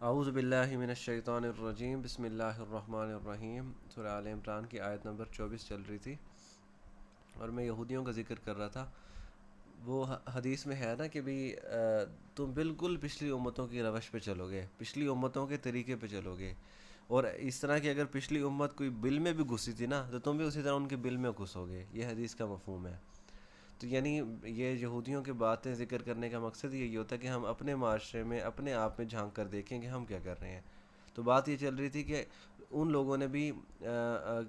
اعوذ باللہ من الشیطان الرجیم، بسم اللہ الرحمن الرحیم۔ سورہ آل عمران کی آیت نمبر 24 چل رہی تھی اور میں یہودیوں کا ذکر کر رہا تھا۔ وہ حدیث میں ہے نا کہ بھی تم بالکل پچھلی امتوں کی روش پہ چلو گے، پچھلی امتوں کے طریقے پہ چلو گے، اور اس طرح کہ اگر پچھلی امت کوئی بل میں بھی گھسی تھی نا تو تم بھی اسی طرح ان کے بل میں گھسو گے۔ یہ حدیث کا مفہوم ہے۔ تو یعنی یہ یہودیوں کی باتیں ذکر کرنے کا مقصد یہی ہوتا ہے کہ ہم اپنے معاشرے میں اپنے آپ میں جھانک کر دیکھیں کہ ہم کیا کر رہے ہیں۔ تو بات یہ چل رہی تھی کہ ان لوگوں نے بھی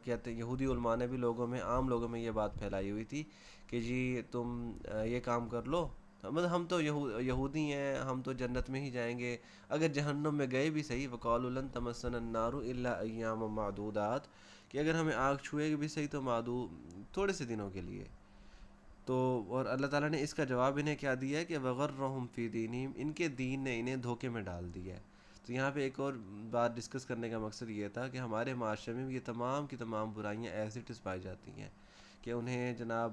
کہتے ہیں یہودی علماء نے بھی لوگوں میں، عام لوگوں میں یہ بات پھیلائی ہوئی تھی کہ جی تم یہ کام کر لو، مطلب ہم تو یہودی ہیں، ہم تو جنت میں ہی جائیں گے، اگر جہنم میں گئے بھی صحیح، وقالوا لن تمسنا النار الا ایاما معدودات، کہ اگر ہمیں آگ چھوئے گی بھی صحیح تو تھوڑے سے دنوں کے لیے۔ تو اور اللہ تعالیٰ نے اس کا جواب انہیں کیا دیا ہے کہ وغرہم فی دینہم، ان کے دین نے انہیں دھوکے میں ڈال دیا ہے۔ تو یہاں پہ ایک اور بات ڈسکس کرنے کا مقصد یہ تھا کہ ہمارے معاشرے میں بھی یہ تمام کی تمام برائیاں ایز اٹ از پائی جاتی ہیں کہ انہیں جناب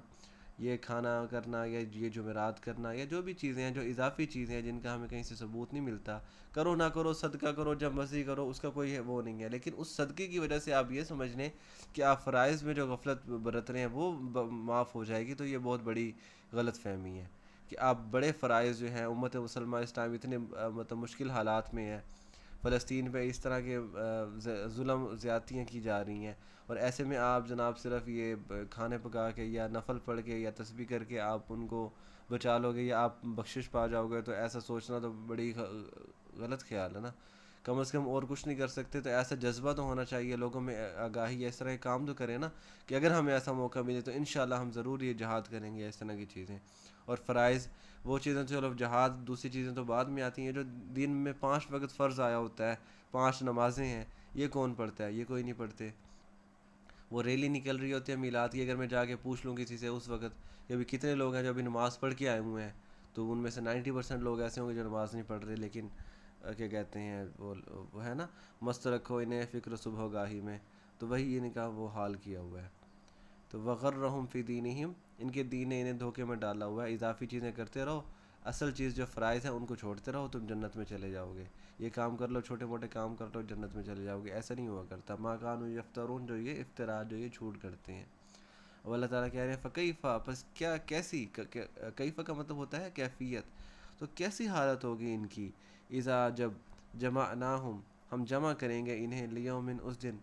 یہ کھانا کرنا یا یہ جمعرات کرنا یا جو بھی چیزیں ہیں، جو اضافی چیزیں ہیں جن کا ہمیں کہیں سے ثبوت نہیں ملتا، کرو نہ کرو، صدقہ کرو جب مرضی کرو، اس کا کوئی وہ نہیں ہے، لیکن اس صدقے کی وجہ سے آپ یہ سمجھ لیں کہ آپ فرائض میں جو غفلت برت رہے ہیں وہ معاف ہو جائے گی، تو یہ بہت بڑی غلط فہمی ہے کہ آپ بڑے فرائض جو ہیں، امت مسلمہ اس ٹائم اتنے مطلب مشکل حالات میں ہے، فلسطین پہ اس طرح کے ظلم زیادتیاں کی جا رہی ہیں، اور ایسے میں آپ جناب صرف یہ کھانے پکا کے یا نفل پڑھ کے یا تسبیح کر کے آپ ان کو بچا لو گے یا آپ بخشش پا جاؤ گے، تو ایسا سوچنا تو بڑی غلط خیال ہے نا۔ کم از کم اور کچھ نہیں کر سکتے تو ایسا جذبہ تو ہونا چاہیے لوگوں میں، آگاہی اس طرح کے کام تو کریں نا کہ اگر ہمیں ایسا موقع ملے تو انشاءاللہ ہم ضرور یہ جہاد کریں گے، اس طرح کی چیزیں۔ اور فرائض وہ چیزیں، چلو جہاد دوسری چیزیں تو بعد میں آتی ہیں، جو دن میں 5 وقت فرض آیا ہوتا ہے، 5 نمازیں ہیں، یہ کون پڑھتا ہے؟ یہ کوئی نہیں پڑھتے۔ وہ ریلی نکل رہی ہوتی ہے میلاد کی، اگر میں جا کے پوچھ لوں کسی سے اس وقت کہ ابھی کتنے لوگ ہیں جو ابھی نماز پڑھ کے آئے ہوئے ہیں، تو ان میں سے 90% لوگ ایسے ہوں گے جو نماز نہیں پڑھ رہے، لیکن کیا کہتے ہیں وہ ہے نا، مست رکھو انہیں فکر صبح گاہی میں، تو وہی ان کا وہ حال کیا ہوا ہے۔ تو وغرہم فی دینہم، ان کے دین نے انہیں دھوکے میں ڈالا ہوا ہے، اضافی چیزیں کرتے رہو، اصل چیز جو فرائض ہے ان کو چھوڑتے رہو، تم جنت میں چلے جاؤ گے، یہ کام کر لو، چھوٹے موٹے کام کر لو، جنت میں چلے جاؤ گے۔ ایسا نہیں ہوا کرتا، ما کانوا یفترون، جو یہ افطرا، جو یہ جھوٹ کرتے ہیں۔ اور اللہ تعالیٰ کہہ رہے ہیں فکیفا، پس کیا، کیسی، کیفا کا مطلب ہوتا ہے کیفیت، تو کیسی حالت ہوگی ان کی، اذا جب جمعناہم، ہم جمع کریں گے انہیں، لیومن، اس دن،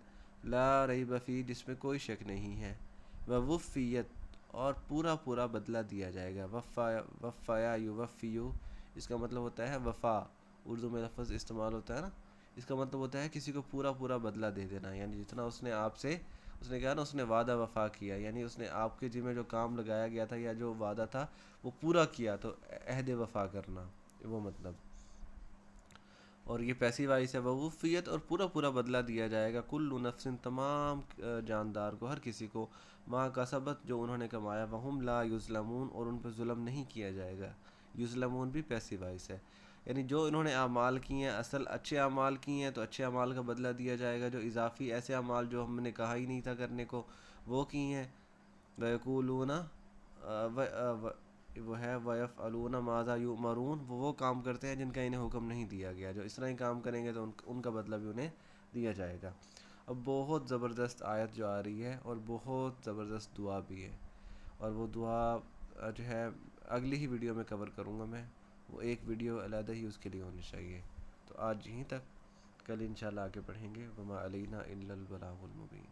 لا ریب فیہ، جس میں کوئی شک نہیں ہے، ووفیت، اور پورا پورا بدلہ دیا جائے گا۔ وفایا یوفیو، اس کا مطلب ہوتا ہے وفا، اردو میں لفظ استعمال ہوتا ہے نا، اس کا مطلب ہوتا ہے کسی کو پورا پورا بدلہ دے دینا، یعنی جتنا اس نے آپ سے، اس نے کہا نا، اس نے وعدہ وفا کیا، یعنی اس نے آپ کے ذمہ جو کام لگایا گیا تھا یا جو وعدہ تھا وہ پورا کیا، تو عہد وفا کرنا، وہ مطلب۔ اور یہ پیسیو وائس ہے، ووفیت، اور پورا پورا بدلہ دیا جائے گا، کل نفس، تمام جاندار کو، ہر کسی کو، ما کسبت، جو انہوں نے کمایا، وہم لا یظلمون، اور ان پہ ظلم نہیں کیا جائے گا۔ یظلمون بھی پیسیو وائس ہے، یعنی جو انہوں نے اعمال کی ہیں، اصل اچھے اعمال کی ہیں تو اچھے اعمال کا بدلہ دیا جائے گا، جو اضافی ایسے اعمال جو ہم نے کہا ہی نہیں تھا کرنے کو وہ کی ہیں، وَيَقُولُونَ، وہ ہے وَيَفْعَلُونَ مَا ذَا يُؤْمَرُونَ، وہ کام کرتے ہیں جن کا انہیں حکم نہیں دیا گیا، جو اس طرح ہی کام کریں گے تو ان کا بدلہ بھی انہیں دیا جائے گا۔ اب بہت زبردست آیت جو آ رہی ہے اور بہت زبردست دعا بھی ہے، اور وہ دعا جو ہے اگلی ہی ویڈیو میں کور کروں گا میں، وہ ایک ویڈیو علیحدہ ہی اس کے لیے ہونی چاہیے۔ تو آج یہیں تک، کل انشاءاللہ آگے پڑھیں گے، وما علینا الا البلاغ المبین۔